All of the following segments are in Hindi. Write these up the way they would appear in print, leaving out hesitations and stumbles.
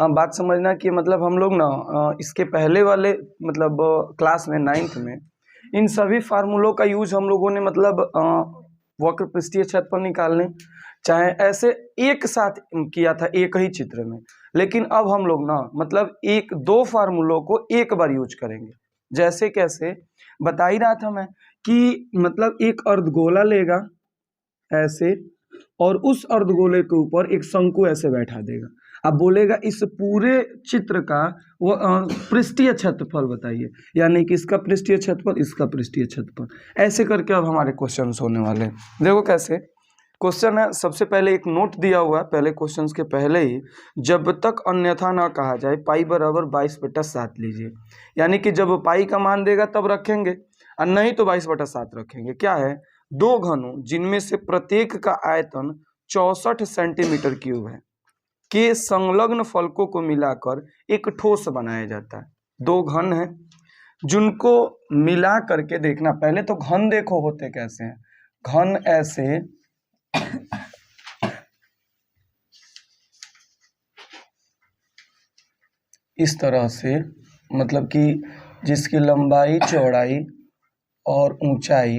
बात समझना कि मतलब हम लोग ना इसके पहले वाले मतलब क्लास में 9th में इन सभी फार्मूलों का यूज हम लोगों ने मतलब वक्र पृष्ठीय क्षेत्रफल निकालने चाहे ऐसे एक साथ किया था एक ही चित्र में, लेकिन अब हम लोग ना मतलब एक दो फार्मूलों को एक बार यूज करेंगे। जैसे कैसे बता ही रहा था मैं कि मतलब एक अर्धगोला लेगा ऐसे और उस अर्धगोले के ऊपर एक शंकु ऐसे बैठा देगा। अब बोलेगा इस पूरे चित्र का वो पृष्ठीय क्षेत्रफल बताइए, यानी कि इसका पृष्ठीय क्षेत्रफल, इसका पृष्ठीय क्षेत्रफल। ऐसे करके अब हमारे क्वेश्चंस होने वाले हैं। देखो कैसे क्वेश्चन है। सबसे पहले एक नोट दिया हुआ है पहले क्वेश्चंस के पहले ही, जब तक अन्यथा ना कहा जाए पाई बराबर 22/7 लीजिए, यानी कि जब पाई का मान देगा तब रखेंगे और नहीं तो 22/7 रखेंगे। क्या है, दो घनों जिनमें से प्रत्येक का आयतन 64 सेंटीमीटर क्यूब है के संलग्न फलकों को मिलाकर एक ठोस बनाया जाता है। दो घन है जिनको मिला करके देखना, पहले तो घन देखो होते कैसे हैं। घन ऐसे इस तरह से, मतलब कि जिसकी लंबाई चौड़ाई और ऊंचाई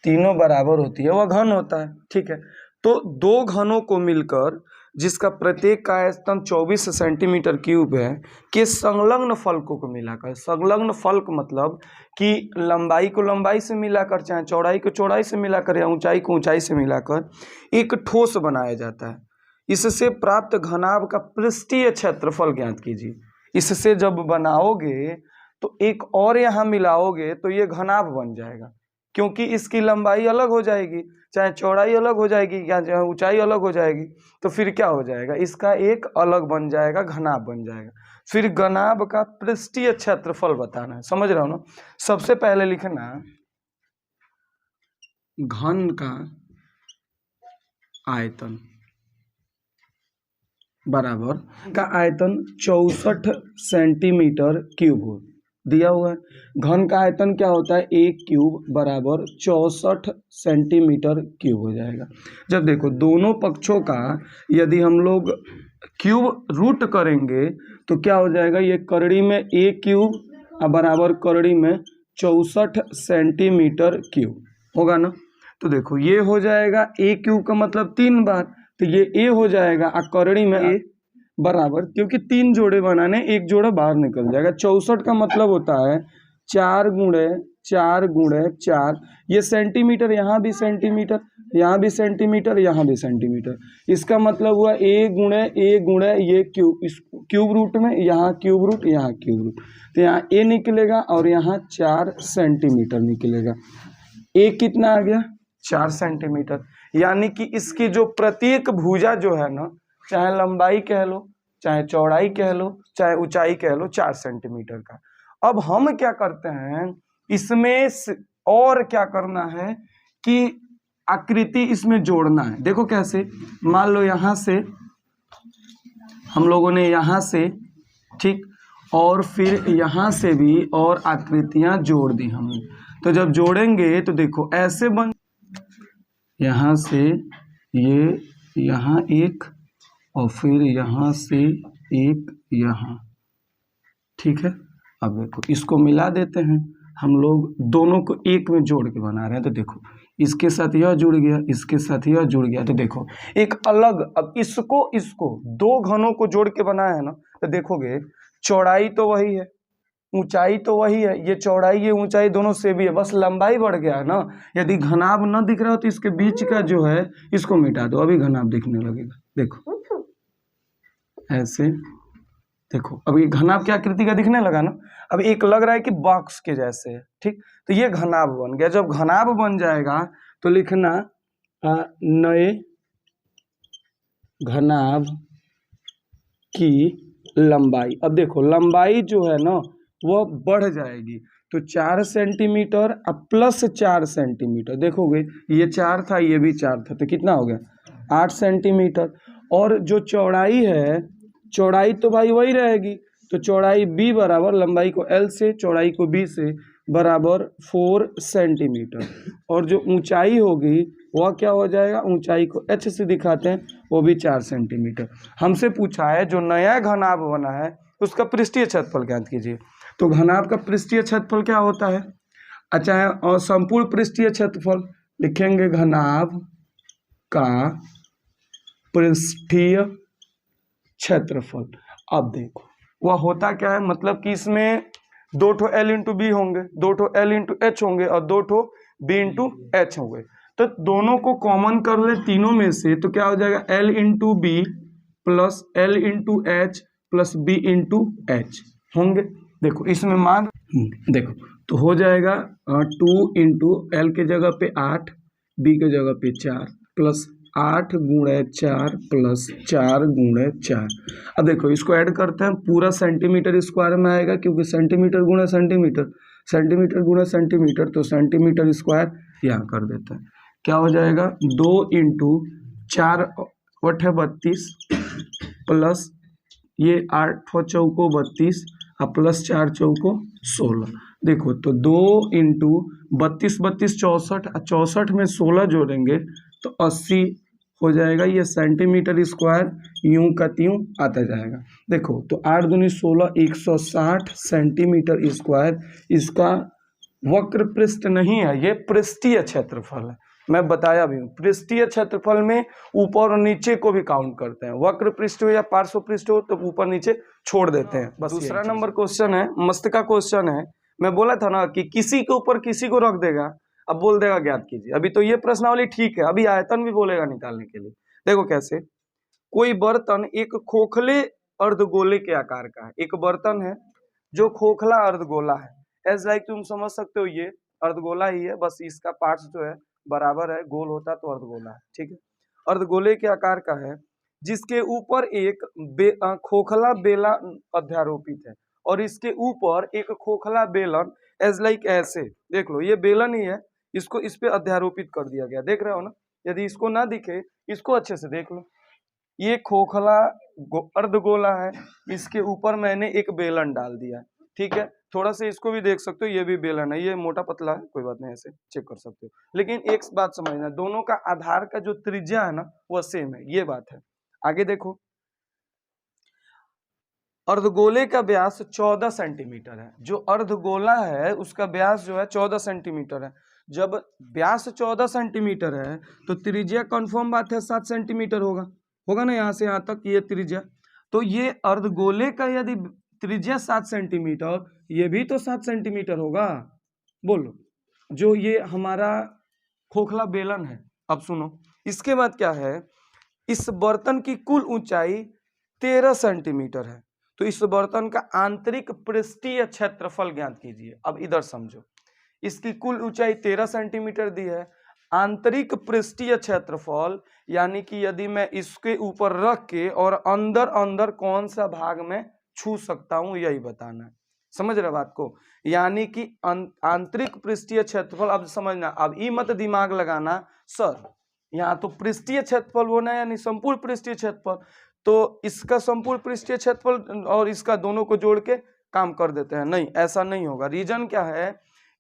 तीनों बराबर होती है वह घन होता है। ठीक है, तो दो घनों को मिलकर जिसका प्रत्येक का आयतन 24 सेंटीमीटर क्यूब है के संलग्न फलकों को मिलाकर, संलग्न फलक मतलब कि लंबाई को लंबाई से मिलाकर चाहे चौड़ाई को चौड़ाई से मिलाकर या ऊंचाई को ऊंचाई से मिलाकर एक ठोस बनाया जाता है। इससे प्राप्त घनाभ का पृष्ठीय क्षेत्रफल ज्ञात कीजिए। इससे जब बनाओगे तो एक और यहाँ मिलाओगे तो ये घनाभ बन जाएगा, क्योंकि इसकी लंबाई अलग हो जाएगी, चाहे चौड़ाई अलग हो जाएगी या चाहे ऊंचाई अलग हो जाएगी, तो फिर क्या हो जाएगा, इसका एक अलग बन जाएगा, घनाभ बन जाएगा। फिर घनाभ का पृष्ठीय क्षेत्रफल बताना है, समझ रहे हो ना। सबसे पहले लिखना घन का आयतन बराबर का आयतन 64 सेंटीमीटर क्यूब हो दिया हुआ है। घन का आयतन क्या होता है, एक क्यूब बराबर 64 सेंटीमीटर क्यूब हो जाएगा। जब देखो दोनों पक्षों का यदि हम लोग क्यूब रूट करेंगे तो क्या हो जाएगा, ये करड़ी में एक क्यूब बराबर करड़ी में 64 सेंटीमीटर क्यूब होगा ना। तो देखो ये हो जाएगा ए क्यूब का मतलब 3 बार, तो ये ए हो जाएगा और करड़ी में ए बराबर, क्योंकि 3 जोड़े बनाने एक जोड़ा बाहर निकल जाएगा। 64 का मतलब होता है 4 गुणे 4 गुणे 4, ये सेंटीमीटर, यहाँ भी सेंटीमीटर, यहाँ भी सेंटीमीटर, यहाँ भी सेंटीमीटर। इसका मतलब हुआ ए गुणे ये क्यूब, इस क्यूब रूट में यहाँ क्यूब रूट, यहाँ क्यूब रूट, तो यहाँ ए निकलेगा और यहाँ 4 सेंटीमीटर निकलेगा। ए कितना आ गया, 4 सेंटीमीटर। यानी कि इसकी जो प्रत्येक भुजा जो है ना, चाहे लंबाई कह लो, चाहे चौड़ाई कह लो, चाहे ऊंचाई कह लो, 4 सेंटीमीटर का। अब हम क्या करते हैं, इसमें और क्या करना है कि आकृति इसमें जोड़ना है। देखो कैसे, मान लो यहाँ से हम लोगों ने यहाँ से, ठीक, और फिर यहाँ से भी और आकृतियां जोड़ दी हमने। तो जब जोड़ेंगे तो देखो ऐसे बन, यहाँ से ये, यहाँ एक और फिर यहाँ से एक यहाँ, ठीक है। अब देखो इसको मिला देते हैं, हम लोग दोनों को एक में जोड़ के बना रहे हैं। तो देखो इसके साथ यह जुड़ गया, इसके साथ यह जुड़ गया, तो देखो एक अलग, अब इसको दो घनों को जोड़ के बनाया है ना, तो देखोगे चौड़ाई तो वही है, ऊंचाई तो वही है, ये चौड़ाई ये ऊंचाई दोनों से भी है, बस लंबाई बढ़ गया है ना। यदि घनाभ न दिख रहा हो तो इसके बीच का जो है इसको मिटा दो, अभी घनाभ दिखने लगेगा। देखो ऐसे, देखो अब ये घनाभ क्या आकृति का दिखने लगा ना। अब एक लग रहा है कि बॉक्स के जैसे है, ठीक, तो ये घनाभ बन गया। जब घनाभ बन जाएगा तो लिखना नए घनाभ की लंबाई। अब देखो लंबाई जो है ना वह बढ़ जाएगी, तो 4 सेंटीमीटर अब प्लस 4 सेंटीमीटर, देखोगे ये 4 था ये भी 4 था, तो कितना हो गया 8 सेंटीमीटर। और जो चौड़ाई है, चौड़ाई तो भाई वही रहेगी, तो चौड़ाई b बराबर लंबाई को l से चौड़ाई को b से बराबर 4 सेंटीमीटर। और जो ऊंचाई होगी वह क्या हो जाएगा, ऊंचाई को h से दिखाते हैं, वो भी 4 सेंटीमीटर। हमसे पूछा है जो नया घनाभ बना है उसका पृष्ठीय क्षेत्रफल ज्ञात कीजिए। तो घनाभ का पृष्ठीय क्षेत्रफल क्या होता है, अच्छा है, और संपूर्ण पृष्ठीय क्षेत्रफल लिखेंगे घनाभ का पृष्ठीय क्षेत्रफल। अब देखो वह होता क्या है, मतलब कि इसमें 2 ठो L इंटू बी होंगे, 2 ठो L इंटू एच होंगे और 2 ठो B इंटू एच होंगे। तो दोनों को कॉमन कर ले तीनों में से, तो क्या हो जाएगा L into B plus L into H plus B into H होंगे। देखो इसमें मान देखो तो हो जाएगा 2 इंटू एल के जगह पे 8, बी के जगह पे 4 प्लस 8 गुणे 4 प्लस 4 गुणे 4। अब देखो इसको ऐड करते हैं, पूरा सेंटीमीटर स्क्वायर में आएगा क्योंकि सेंटीमीटर गुणे सेंटीमीटर, सेंटीमीटर गुणे सेंटीमीटर, तो सेंटीमीटर स्क्वायर यहाँ कर देते हैं। क्या हो जाएगा 2 इंटू 4 बटे 32 प्लस ये 8 चौको 32 और प्लस 4 चौको 16। देखो तो 2 इंटू 32 32 64, 64 में 16 जोड़ेंगे तो 80 हो जाएगा, ये सेंटीमीटर स्क्वायर यूं का त्यों आता जाएगा। देखो तो 8 दूनी 16, 160 सेंटीमीटर स्क्वायर इसका वक्र पृष्ठ नहीं है, ये पृष्ठीय क्षेत्रफल है। मैं बताया भी हूँ पृष्ठीय क्षेत्रफल में ऊपर और नीचे को भी काउंट करते हैं, वक्र पृष्ठ हो या पार्श्व पृष्ठ हो तो ऊपर नीचे छोड़ देते हैं। बस दूसरा नंबर क्वेश्चन है, मस्त का क्वेश्चन है। मैं बोला था ना कि किसी के ऊपर किसी को रख देगा, अब बोल देगा ज्ञात कीजिए। अभी तो ये प्रश्नावली ठीक है, अभी आयतन भी बोलेगा निकालने के लिए। देखो कैसे, कोई बर्तन एक खोखले अर्धगोले के आकार का है, एक बर्तन है जो खोखला अर्धगोला है, एज लाइक तुम समझ सकते हो ये अर्धगोला ही है, बस इसका पार्ट्स जो है बराबर है, गोल होता तो अर्धगोला है, ठीक है। अर्धगोले के आकार का है जिसके ऊपर एक खोखला बेलन अध्यारोपित है और इसके ऊपर एक खोखला बेलन एज लाइक ऐसे, देख लो ये बेलन ही है, इसको इस पे अध्यारोपित कर दिया गया, देख रहे हो ना। यदि इसको ना दिखे इसको अच्छे से देख लो, ये खोखला अर्धगोला है, इसके ऊपर मैंने एक बेलन डाल दिया, ठीक है। थोड़ा सा इसको भी देख सकते हो, ये भी बेलन है, ये मोटा पतला है, कोई बात नहीं, ऐसे चेक कर सकते हो। लेकिन एक बात समझना, दोनों का आधार का जो त्रिज्या है ना वह सेम है, ये बात है। आगे देखो, अर्धगोले का व्यास 14 सेंटीमीटर है, जो अर्धगोला है उसका व्यास जो है 14 सेंटीमीटर है। जब व्यास 14 सेंटीमीटर है तो त्रिज्या कंफर्म बात है 7 सेंटीमीटर होगा, होगा ना, यहाँ से यहाँ तक ये त्रिज्या। तो ये अर्धगोले का यदि त्रिज्या 7 सेंटीमीटर, ये भी तो 7 सेंटीमीटर होगा, बोलो। जो ये हमारा खोखला बेलन है, अब सुनो इसके बाद क्या है, इस बर्तन की कुल ऊंचाई 13 सेंटीमीटर है, तो इस बर्तन का आंतरिक पृष्ठीय क्षेत्रफल ज्ञात कीजिए। अब इधर समझो, इसकी कुल ऊंचाई 13 सेंटीमीटर दी है, आंतरिक पृष्ठीय क्षेत्रफल यानी कि यदि मैं इसके ऊपर रख के और अंदर अंदर कौन सा भाग में छू सकता हूं यही बताना है, समझ रहे बात को। यानी कि आंतरिक पृष्ठीय क्षेत्रफल, अब समझना, अब ई मत दिमाग लगाना सर यहाँ तो पृष्ठीय क्षेत्रफल होना है यानी संपूर्ण पृष्ठीय क्षेत्रफल, तो इसका संपूर्ण पृष्ठीय क्षेत्रफल और इसका दोनों को जोड़ के काम कर देते हैं, नहीं ऐसा नहीं होगा। रीजन क्या है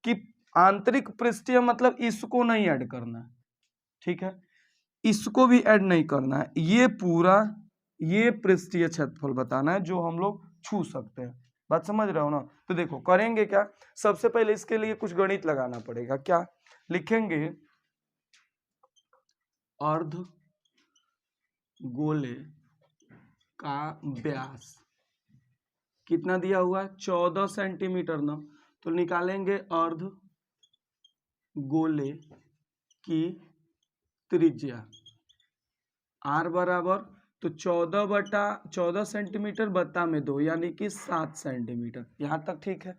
कि आंतरिक पृष्ठीय मतलब इसको नहीं ऐड करना है, ठीक है, इसको भी ऐड नहीं करना है, ये पूरा ये पृष्ठीय क्षेत्रफल बताना है जो हम लोग छू सकते हैं, बात समझ रहे हो ना। तो देखो करेंगे क्या, सबसे पहले इसके लिए कुछ गणित लगाना पड़ेगा, क्या लिखेंगे, अर्ध गोले का व्यास कितना दिया हुआ है 14 सेंटीमीटर ना, तो निकालेंगे अर्ध गोले की त्रिज्या r बराबर, तो 14 सेंटीमीटर बत्ता में 2 यानी कि 7 सेंटीमीटर, यहाँ तक ठीक है।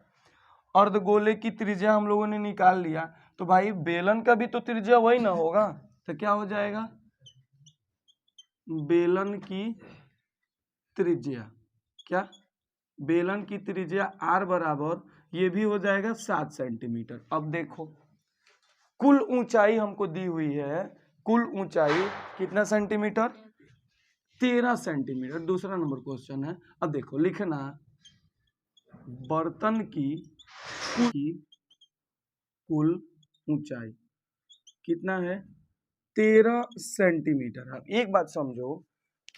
अर्धगोले की त्रिज्या हम लोगों ने निकाल लिया, तो भाई बेलन का भी तो त्रिज्या वही ना होगा, तो क्या हो जाएगा, बेलन की त्रिज्या, क्या बेलन की त्रिज्या r बराबर, ये भी हो जाएगा 7 सेंटीमीटर। अब देखो कुल ऊंचाई हमको दी हुई है, कुल ऊंचाई कितना सेंटीमीटर, 13 सेंटीमीटर। दूसरा नंबर क्वेश्चन है, अब देखो लिखना, बर्तन की कुल ऊंचाई कितना है 13 सेंटीमीटर है। एक बात समझो,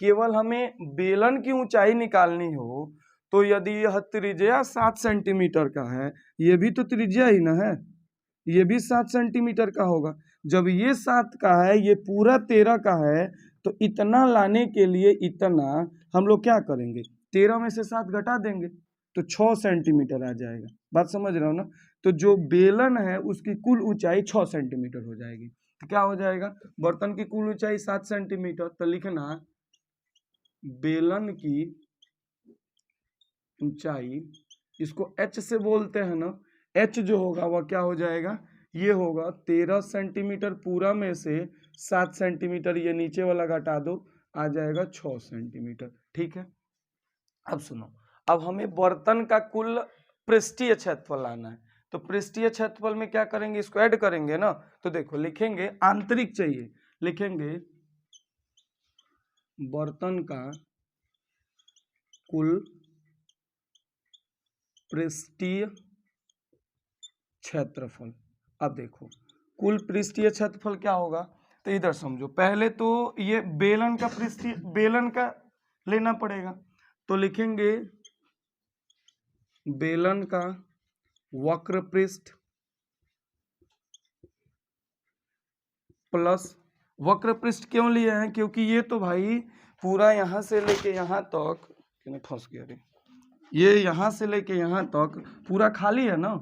केवल हमें बेलन की ऊंचाई निकालनी हो तो यदि यह त्रिज्या 7 सेंटीमीटर का है, ये भी तो त्रिज्या ही ना है, ये भी 7 सेंटीमीटर का होगा। जब ये 7 का है, ये पूरा 13 का है, तो इतना लाने के लिए इतना हम लोग क्या करेंगे, 13 में से 7 घटा देंगे तो 6 सेंटीमीटर आ जाएगा। बात समझ रहे हो ना। तो जो बेलन है उसकी कुल ऊंचाई 6 सेंटीमीटर हो जाएगी। तो क्या हो जाएगा, बर्तन की कुल ऊंचाई 7 सेंटीमीटर, तो लिखना बेलन की ऊंचाई, इसको एच से बोलते हैं ना, एच जो होगा वह क्या हो जाएगा, ये होगा 13 सेंटीमीटर पूरा में से 7 सेंटीमीटर ये नीचे वाला घटा दो, आ जाएगा 6 सेंटीमीटर। ठीक है। अब सुनो, अब हमें बर्तन का कुल पृष्ठीय क्षेत्रफल लाना है। तो पृष्ठीय क्षेत्रफल में क्या करेंगे, इसको ऐड करेंगे ना। तो देखो लिखेंगे, आंतरिक चाहिए, लिखेंगे बर्तन का कुल पृष्ठीय क्षेत्रफल। अब देखो कुल पृष्ठीय क्षेत्रफल क्या होगा, तो इधर समझो, पहले तो ये बेलन का पृष्ठीय, बेलन का लेना पड़ेगा। तो लिखेंगे बेलन का वक्र पृष्ठ प्लस, वक्र पृष्ठ क्यों लिए हैं, क्योंकि ये तो भाई पूरा यहां से लेके यहां तक, फंस गया रे, ये यहां से लेके यहां तक पूरा खाली है ना।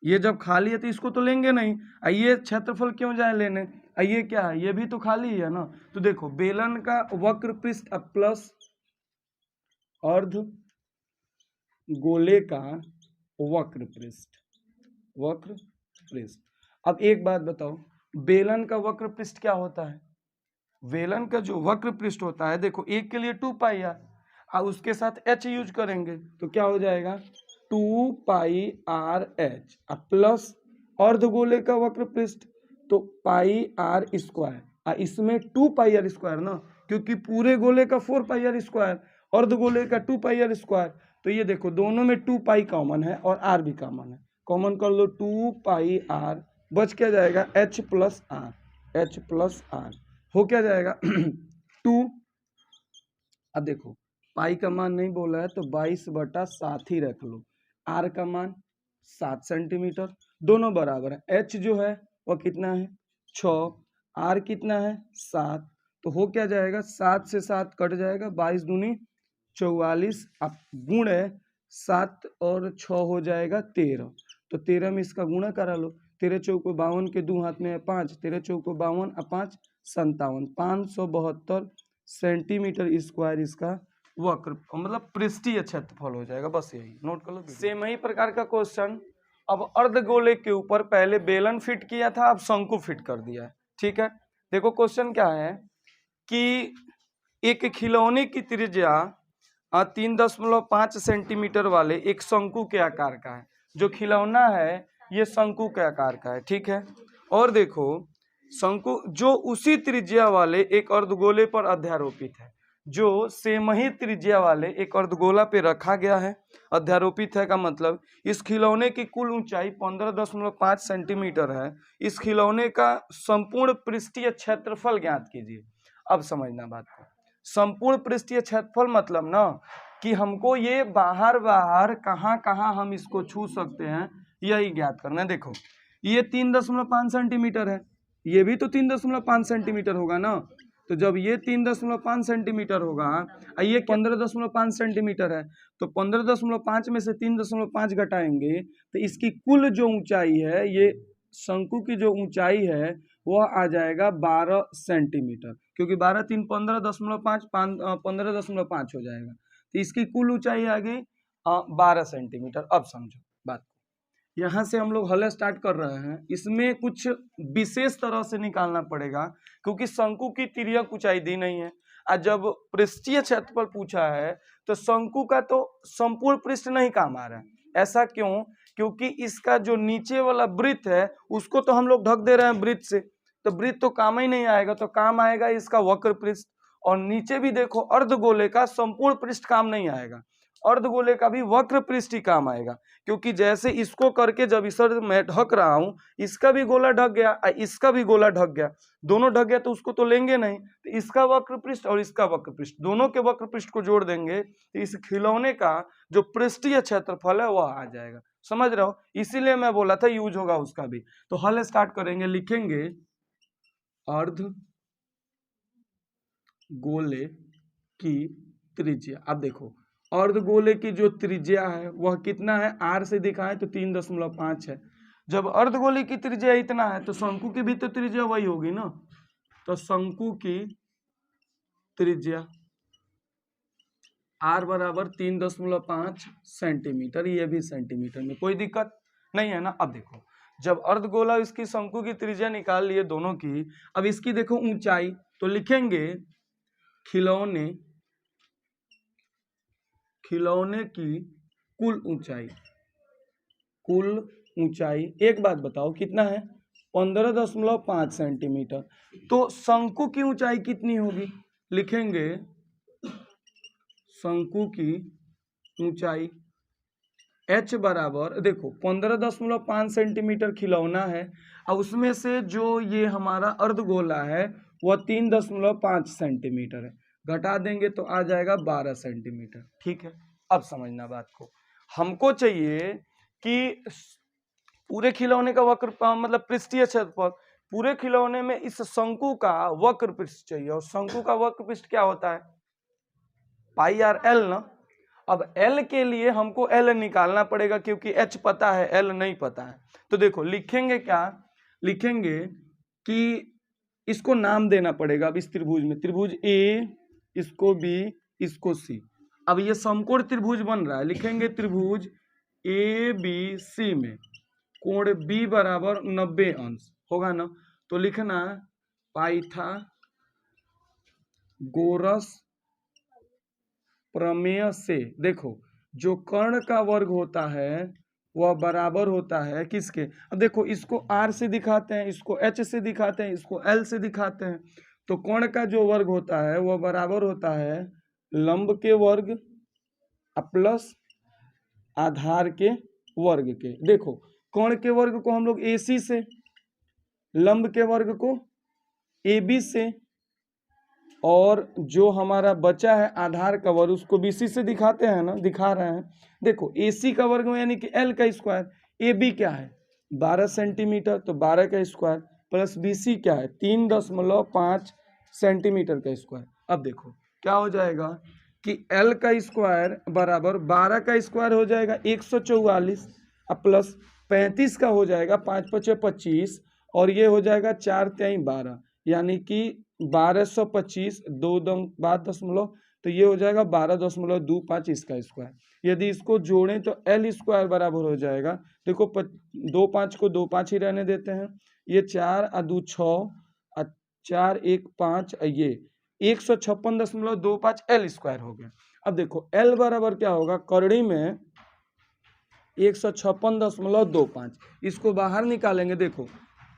ये जब खाली है तो इसको तो लेंगे नहीं, ये क्षेत्रफल क्यों जाए लेने, ये क्या है, ये भी तो खाली है ना। तो देखो बेलन का वक्र पृष्ठ प्लस अर्ध गोले का वक्र पृष्ठ, वक्र पृष्ठ। अब एक बात बताओ, बेलन का वक्र पृष्ठ क्या होता है, बेलन का जो वक्र पृष्ठ होता है, देखो एक के लिए 2 पाई आर, और उसके साथ h यूज करेंगे तो क्या हो जाएगा 2 पाई आर एच, प्लस अर्धगोले का वक्र पृष्ठ तो पाई आर स्क्वायर, इसमें 2 पाई आर स्क्वायर ना, क्योंकि पूरे गोले का 4 पाई आर स्क्वायर, अर्धगोले का 2 पाई आर स्क्वायर। तो ये देखो दोनों में 2 पाई कॉमन है और आर भी कॉमन है, कॉमन कर लो 2 पाई आर, बच क्या जाएगा h plus R, h plus R हो क्या जाएगा 2। अब देखो पाई का मान नहीं बोला है तो 22/7 ही रख लो, आर का मान 7 सेंटीमीटर, दोनों बराबर है। एच जो है वह कितना है 6, आर कितना है 7, तो हो क्या जाएगा 7 से 7 कट जाएगा, 22 दूनी 44, अब गुण है 7 और 6 हो जाएगा 13, तो 13 में इसका गुणा करा लो, 13 चौको 52 के 2 हाथ में है 5, 13 चौको 52 और 5 57, 572 सेंटीमीटर स्क्वायर इसका वक्र मतलब पृष्ठीय क्षेत्रफल हो जाएगा। बस यही नोट कर लो। सेम ही प्रकार का क्वेश्चन, अब अर्धगोले के ऊपर पहले बेलन फिट किया था, अब शंकु फिट कर दिया है। ठीक है, देखो क्वेश्चन क्या है कि एक खिलौने की त्रिज्या 3.5 सेंटीमीटर वाले एक शंकु के आकार का है। जो खिलौना है ये शंकु के आकार का है। ठीक है, और देखो शंकु जो उसी त्रिज्या वाले एक अर्धगोले पर अध्यारोपित है, जो सेम ही त्रिज्या वाले एक अर्धगोला पे रखा गया है, अध्यारोपित है का मतलब इस खिलौने की कुल ऊंचाई 15.5 सेंटीमीटर है। इस खिलौने का संपूर्ण पृष्ठीय क्षेत्रफल ज्ञात कीजिए। अब समझना बात को, संपूर्ण पृष्ठीय क्षेत्रफल मतलब ना कि हमको ये बाहर बाहर कहाँ कहाँ हम इसको छू सकते हैं यही ज्ञात करना है। देखो ये 3.5 सेंटीमीटर है, ये भी तो 3.5 सेंटीमीटर होगा ना, तो जब ये 3.5 सेंटीमीटर होगा और ये 15.5 सेंटीमीटर है, तो 15.5 में से 3.5 घटाएंगे तो इसकी कुल जो ऊंचाई है, ये शंकु की जो ऊंचाई है वह आ जाएगा 12 सेंटीमीटर, क्योंकि 12 3 15.5 15.5 हो जाएगा, तो इसकी कुल ऊंचाई आ गई 12 सेंटीमीटर। अब समझो बात, यहाँ से हम लोग हल स्टार्ट कर रहे हैं, इसमें कुछ विशेष तरह से निकालना पड़ेगा क्योंकि शंकु की तिर्यक ऊंचाई दी नहीं है। और जब पृष्ठीय क्षेत्रफल पूछा है तो शंकु का तो संपूर्ण पृष्ठ नहीं काम आ रहा है। ऐसा क्यों? क्योंकि इसका जो नीचे वाला वृत्त है उसको तो हम लोग ढक दे रहे हैं वृत्त से, तो वृत्त तो काम ही नहीं आएगा, तो काम आएगा इसका वक्र पृष्ठ। और नीचे भी देखो अर्धगोले का संपूर्ण पृष्ठ काम नहीं आएगा, अर्धगोले का भी वक्र पृष्ठ ही काम आएगा, क्योंकि जैसे इसको करके जब इस मैं ढक रहा हूं, इसका भी गोला ढक गया और इसका भी गोला ढक गया, दोनों ढक गया तो उसको तो लेंगे नहीं, तो इसका वक्र पृष्ठ और इसका वक्र पृष्ठ, दोनों के वक्र पृष्ठ को जोड़ देंगे तो इस खिलौने का जो पृष्ठीय क्षेत्रफल है वह आ जाएगा। समझ रहे हो, इसीलिए मैं बोला था यूज होगा उसका भी। तो हल स्टार्ट करेंगे, लिखेंगे अर्ध गोले की त्रिज्या। अब देखो अर्धगोले की जो त्रिज्या है वह कितना है, आर से दिखाएं तो 3.5 है। जब अर्धगोले की त्रिज्या इतना है तो शंकु की भी तो त्रिज्या वही होगी ना, तो शंकु की त्रिज्या आर बराबर 3.5 सेंटीमीटर, ये भी सेंटीमीटर में, कोई दिक्कत नहीं है ना। अब देखो जब अर्धगोला इसकी शंकु की त्रिज्या निकाल लिए दोनों की, अब इसकी देखो ऊंचाई, तो लिखेंगे खिलौने की कुल ऊंचाई, कुल ऊंचाई। एक बात बताओ कितना है, 15.5 सेंटीमीटर। तो शंकु की ऊंचाई कितनी होगी, लिखेंगे शंकु की ऊंचाई h बराबर, देखो 15.5 सेंटीमीटर खिलौना है और उसमें से जो ये हमारा अर्धगोला है वह 3.5 सेंटीमीटर है, घटा देंगे तो आ जाएगा 12 सेंटीमीटर। ठीक है, अब समझना बात को, हमको चाहिए कि पूरे खिलौने का वक्र मतलब पृष्ठीय क्षेत्रफल, पूरे खिलौने में इस शंकु का वक्र पृष्ठ चाहिए, और शंकु का वक्र पृष्ठ क्या होता है, पाई आर एल ना। अब एल के लिए हमको एल निकालना पड़ेगा क्योंकि एच पता है, एल नहीं पता है। तो देखो लिखेंगे क्या, लिखेंगे कि इसको नाम देना पड़ेगा। अब इस त्रिभुज में, त्रिभुज ए, इसको बी, इसको सी, अब ये समकोण त्रिभुज बन रहा है, लिखेंगे त्रिभुज ए बी सी में कोण बी बराबर 90 अंश होगा ना। तो लिखना पाइथागोरस प्रमेय से, देखो जो कर्ण का वर्ग होता है वह बराबर होता है किसके, अब देखो इसको r से दिखाते हैं, इसको h से दिखाते हैं, इसको l से दिखाते हैं, तो कर्ण का जो वर्ग होता है वह बराबर होता है लंब के वर्ग प्लस आधार के वर्ग के। देखो कर्ण के वर्ग को हम लोग AC से, लंब के वर्ग को AB से, और जो हमारा बचा है आधार का वर्ग उसको BC से दिखाते हैं ना, दिखा रहे हैं। देखो AC का वर्ग में यानी कि L का स्क्वायर, AB क्या है 12 सेंटीमीटर, तो 12 का स्क्वायर प्लस BC क्या है 3.5 सेंटीमीटर का स्क्वायर। अब देखो क्या हो जाएगा कि L का स्क्वायर बराबर 12 का स्क्वायर हो जाएगा 144 प्लस 35 का हो जाएगा 5 × 5 = 25, और ये हो जाएगा 4 × 3 = 12, यानी कि 1225 2.2, तो ये हो जाएगा 12.25 इसका स्क्वायर। यदि इसको जोड़ें तो L स्क्वायर बराबर हो जाएगा, देखो 2 5 को 2 5 ही रहने देते हैं, ये 4 और 2 6 और 4 1 5, ये 156.25 L स्क्वायर हो गया। अब देखो L बराबर क्या होगा, करड़ी में 156.25, इसको बाहर निकालेंगे, देखो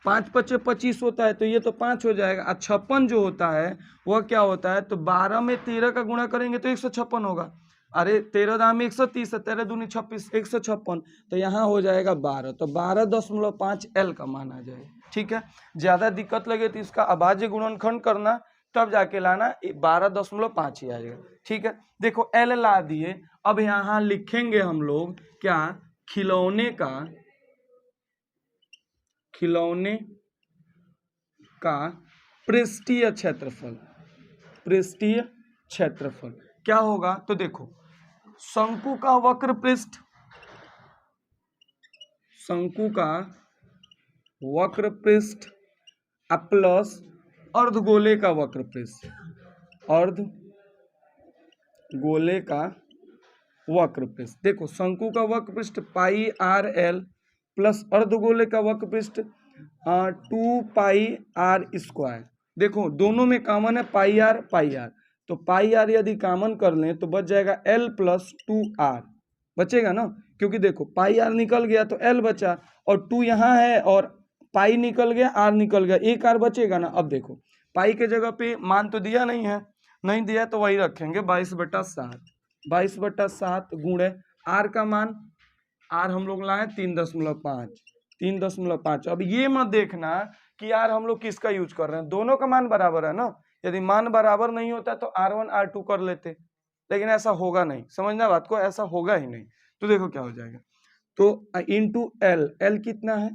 5 × 5 = 25 होता है, तो ये तो 5 हो जाएगा, और 56 जो होता है वह क्या होता है, तो 12 में 13 का गुणा करेंगे तो 156 होगा, अरे 13 दाम में 130 है, 13 दूनी 26, 156, तो यहाँ हो जाएगा 12, तो 12.5 L का मान आ जाएगा। ठीक है, ज़्यादा दिक्कत लगे तो इसका अभाज्य गुणनखंड करना, तब जाके लाना 12.5 ही आ जाएगा। ठीक है, देखो L ला दिए, अब यहाँ लिखेंगे हम लोग क्या, खिलौने का पृष्ठीय क्षेत्रफल, पृष्ठीय क्षेत्रफल क्या होगा, तो देखो शंकु का वक्र पृष्ठ, शंकु का वक्र पृष्ठ प्लस अर्धगोले का वक्र पृष्ठ, अर्धगोले का वक्र पृष्ठ। देखो शंकु का वक्र पृष्ठ पाई आर एल प्लस अर्धगोले का वक्र पृष्ठ 2 पाई आर स्क्वायर। देखो दोनों में कॉमन है पाई आर, तो पाई आर यदि कॉमन कर लें तो बच जाएगा L + 2R, बचेगा ना, क्योंकि देखो पाई आर निकल गया तो L बचा, और 2 यहाँ है और पाई निकल गया, R निकल गया, एक R बचेगा ना। अब देखो पाई के जगह पे मान तो दिया नहीं है, नहीं दिया तो वही रखेंगे 22/7, 22/7 गुणे आर का मान, आर हम लोग लाए 3.5, 3.5। अब ये मत देखना कि यार हम लोग किसका यूज कर रहे हैं, दोनों का मान बराबर है ना। यदि मान बराबर नहीं होता तो R1 R2 कर लेते, लेकिन ऐसा होगा नहीं, समझना बात को, ऐसा होगा ही नहीं। तो देखो क्या हो जाएगा, तो इंटू एल, एल कितना है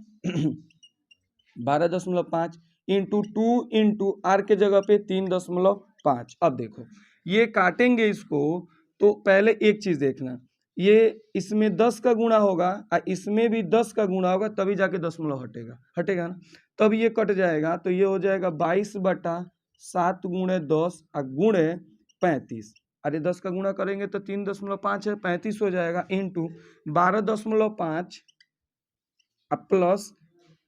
12.5 इंटू 2 इंटू आर के जगह पे 3.5। अब देखो ये काटेंगे इसको, तो पहले एक चीज देखना, ये इसमें 10 का गुणा होगा और इसमें भी 10 का गुणा होगा, तभी जाके दशमलव हटेगा, हटेगा ना, तब ये कट जाएगा। तो ये हो जाएगा 22/7 गुणे 10 और गुणे 35। अरे 10 का गुणा करेंगे तो 3.5 है, 35 हो जाएगा, इंटू 12.5 प्लस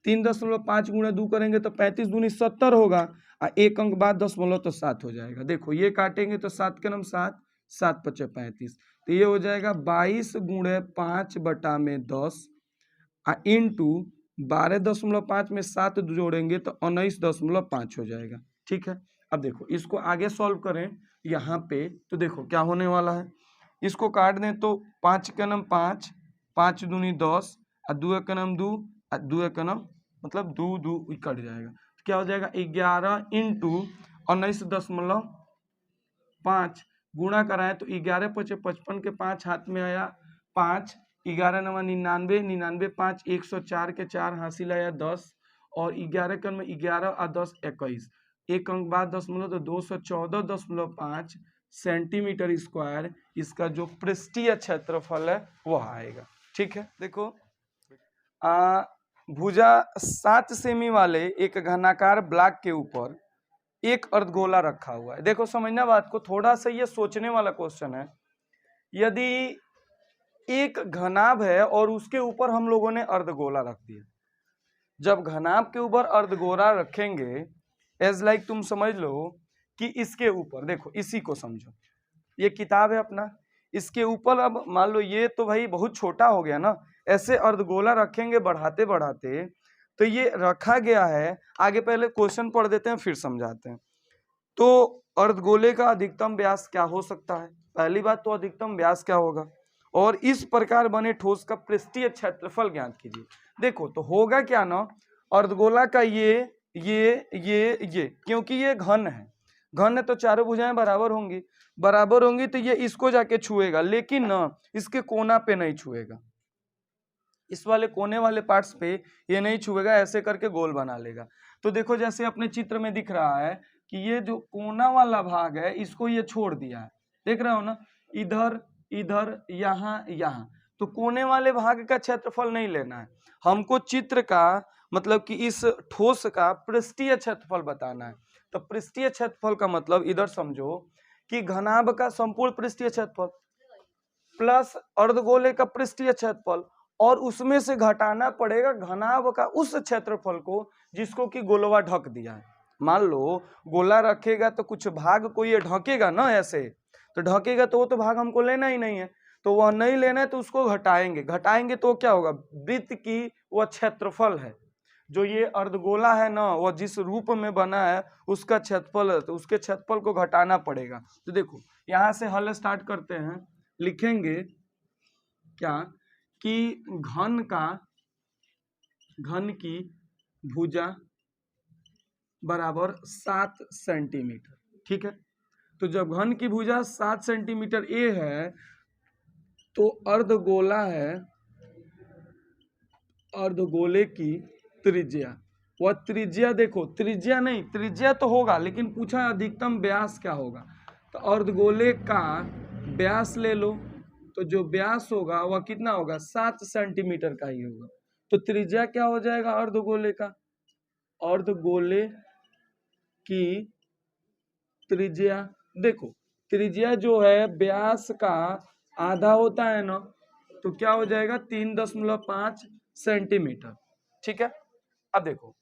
3.5 गुणे 2 करेंगे तो 35 दूनी 70 होगा, और एक अंक बाद दशमलव तो 7 हो जाएगा। देखो ये काटेंगे तो 7 के नाम 7, 7 × 35, तो ये हो जाएगा 22 गुणे 5/10 इंटू 12.5 में 7 जोड़ेंगे तो 19.5 हो जाएगा। ठीक है, अब देखो इसको आगे सॉल्व करें यहाँ पे, तो देखो क्या होने वाला है, इसको काट दें तो 5 के नाम 5, 5 दूनी 10 और 2 के नाम 2 और 2 के नाम मतलब 2 2 कट जाएगा, तो क्या हो जाएगा 11 इंटू 19.5 गुणा कराएं तो 11 × 5 = 55 के 5 हाथ में आया 5, 11 × 9 = 99, 99 5 104 के 4 हासिल आया 10, और 11 के में 11 और 10 21, एक अंक बाद दशमलव तो 214.5 सेंटीमीटर स्क्वायर इसका जो पृष्ठीय क्षेत्रफल है वह आएगा। ठीक है, देखो भुजा 7 सेमी वाले एक घनाकार ब्लॉक के ऊपर एक अर्धगोला रखा हुआ है। देखो समझना बात को, थोड़ा सा ये सोचने वाला क्वेश्चन है। यदि एक घनाभ है और उसके ऊपर हम लोगों ने अर्धगोला रख दिया, जब घनाभ के ऊपर अर्धगोला रखेंगे, एज लाइक तुम समझ लो कि इसके ऊपर देखो, इसी को समझो, ये किताब है अपना, इसके ऊपर अब मान लो ये तो भाई बहुत छोटा हो गया ना, ऐसे अर्धगोला रखेंगे बढ़ाते बढ़ाते, तो ये रखा गया है। आगे पहले क्वेश्चन पढ़ देते हैं फिर समझाते हैं। तो अर्धगोले का अधिकतम व्यास क्या हो सकता है, पहली बात तो अधिकतम व्यास क्या होगा, और इस प्रकार बने ठोस का पृष्ठीय क्षेत्रफल ज्ञात कीजिए। देखो तो होगा क्या ना, अर्धगोला का ये क्योंकि ये घन है, घन है तो चारों भुजाएं बराबर होंगी, बराबर होंगी तो ये इसको जाके छुएगा, लेकिन ना इसके कोना पे नहीं छुएगा, इस वाले कोने वाले पार्ट्स पे ये नहीं छुएगा, ऐसे करके गोल बना लेगा। तो देखो जैसे अपने चित्र में दिख रहा है कि ये जो कोना वाला भाग है इसको ये छोड़ दिया है, देख रहे हो ना, इधर इधर यहाँ यहाँ, तो कोने वाले भाग का क्षेत्रफल नहीं लेना है हमको, चित्र का मतलब कि इस ठोस का पृष्ठीय क्षेत्रफल बताना है। तो पृष्ठीय क्षेत्रफल का मतलब इधर समझो कि घनाभ का संपूर्ण पृष्ठीय क्षेत्रफल प्लस अर्धगोले का पृष्ठीय क्षेत्रफल, और उसमें से घटाना पड़ेगा घनाभ का उस क्षेत्रफल को जिसको कि गोलवा ढक दिया है। मान लो गोला रखेगा तो कुछ भाग को ये ढकेगा ना, ऐसे तो ढकेगा तो वो तो भाग हमको लेना ही नहीं है, तो वह नहीं लेना है तो उसको घटाएंगे, घटाएंगे तो क्या होगा, वृत्त की वह क्षेत्रफल है, जो ये अर्धगोला है ना वह जिस रूप में बना है उसका क्षेत्रफल है, तो उसके क्षेत्रफल को घटाना पड़ेगा। तो देखो यहाँ से हल स्टार्ट करते हैं, लिखेंगे क्या कि घन की भुजा बराबर 7 सेंटीमीटर। ठीक है, तो जब घन की भुजा 7 सेंटीमीटर ए है तो अर्धगोला है, अर्धगोले की त्रिज्या, वह त्रिज्या देखो, त्रिज्या नहीं, त्रिज्या तो होगा लेकिन पूछा अधिकतम व्यास क्या होगा, तो अर्धगोले का व्यास ले लो, तो जो व्यास होगा वह कितना होगा 7 सेंटीमीटर का ही होगा। तो त्रिज्या क्या हो जाएगा अर्धगोले का, अर्धगोले की त्रिज्या, देखो त्रिज्या जो है व्यास का आधा होता है ना, तो क्या हो जाएगा 3.5 सेंटीमीटर। ठीक है, अब देखो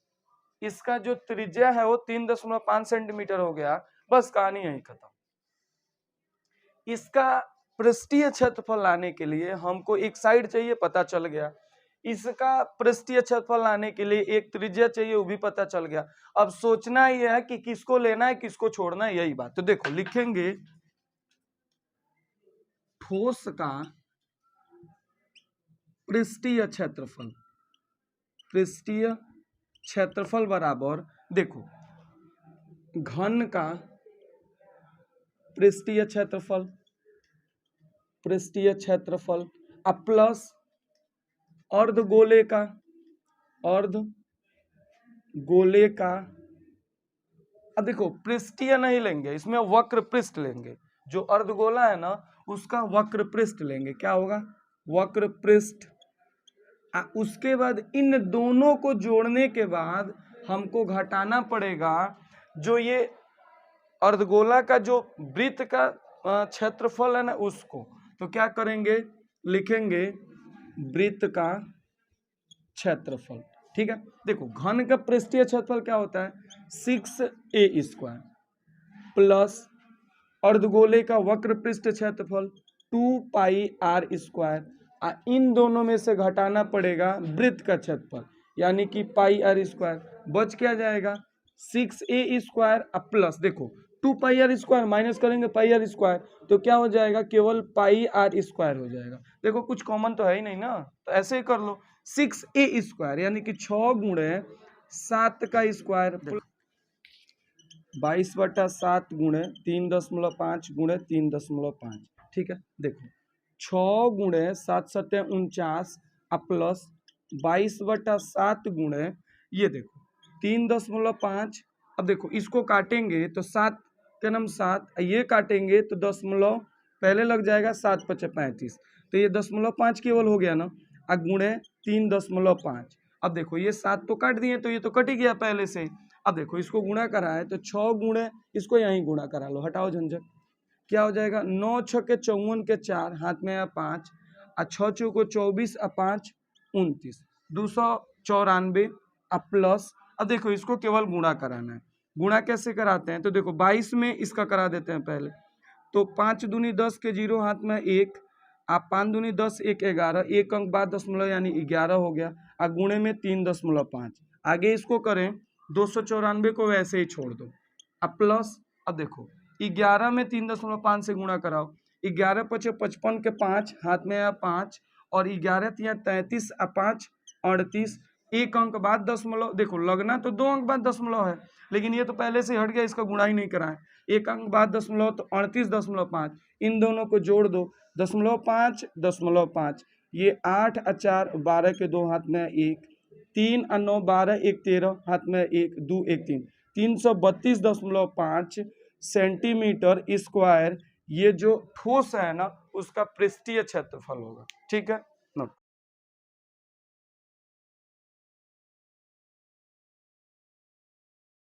इसका जो त्रिज्या है वो 3.5 सेंटीमीटर हो गया, बस कहानी यही खत्म। इसका पृष्ठीय क्षेत्रफल लाने के लिए हमको एक साइड चाहिए, पता चल गया, इसका पृष्ठीय क्षेत्रफल लाने के लिए एक त्रिज्या चाहिए, वो भी पता चल गया। अब सोचना ही है कि किसको लेना है किसको छोड़ना है, यही बात। तो देखो लिखेंगे ठोस का पृष्ठीय क्षेत्रफल, पृष्ठीय क्षेत्रफल बराबर, देखो घन का पृष्ठीय क्षेत्रफल, पृष्ठीय क्षेत्रफल अब प्लस अर्धगोले का, अर्धगोले का, अब देखो पृष्ठीय नहीं लेंगे, इसमें वक्र पृष्ठ लेंगे। जो अर्धगोला है ना उसका वक्र पृष्ठ लेंगे। क्या होगा? वक्र पृष्ठ। उसके बाद इन दोनों को जोड़ने के बाद हमको घटाना पड़ेगा जो ये अर्धगोला का जो वृत्त का क्षेत्रफल है ना उसको। तो क्या करेंगे? लिखेंगे वृत्त का क्षेत्रफल। ठीक है, देखो घन का पृष्ठीय क्षेत्रफल क्या होता है? 6a² प्लस अर्धगोले का वक्र पृष्ठ क्षेत्रफल 2πr²। इन दोनों में से घटाना पड़ेगा वृत्त का क्षेत्रफल यानी कि πr²। बच क्या जाएगा? 6a² प्लस देखो 2πr² माइनस करेंगे πr², तो क्या हो जाएगा? केवल πr² हो जाएगा। देखो कुछ कॉमन तो है ही नहीं ना, तो ऐसे ही कर लो 6a² यानी कि 6 गुणे 7 का स्क्वायर 22/7 गुणे 3.5 गुणे 3.5। ठीक है, देखो 6 गुणे 7 7 49 प्लस 22/7 गुणे ये देखो 3.5। अब देखो इसको काटेंगे तो 7 के नाम 7, ये काटेंगे तो दशमलव पहले लग जाएगा, 7 × 35, तो ये 0.5 केवल हो गया ना, गुणे 3.5। अब देखो ये 7 तो काट दिए तो ये तो कट ही गया पहले से। अब देखो इसको गुणा करा है तो 6 गुणे, इसको यहीं गुणा करा लो, हटाओ झंझट। क्या हो जाएगा? 9 × 6 = 54 के 4 हाथ में आया 5 6 × 4 = 24 5 29 294 प्लस। अब देखो इसको केवल गुणा कराना है। गुणा कैसे कराते हैं? तो देखो 22 में इसका करा देते हैं पहले, तो 5 दूनी 10 के 0 हाथ में 1 5 दूनी 10 1 11, एक अंक बाद दशमलव यानी 11 हो गया, गुणे में 3.5। आगे इसको करें 294 को वैसे ही छोड़ दो, अब प्लस। अब देखो 11 में 3.5 से गुणा कराओ, 11 × 5 = 55 के 5 हाथ में आया 5 और 11 × 3 = 33 5 38, एक अंक बाद दशमलव। देखो लगना तो 2 अंक बाद दशमलव है, लेकिन ये तो पहले से हट गया, इसका गुणा ही नहीं कराएं। एक अंक बाद दशमलव तो 38.5, इन दोनों को जोड़ दो 0.5 ये 8 4 12 के 2 हाथ में 1 3 9 12 1 13 हाथ में 1 2 1 3 332.5 सेंटीमीटर स्क्वायर ये जो ठोस है ना उसका पृष्ठीय क्षेत्रफल होगा। ठीक है।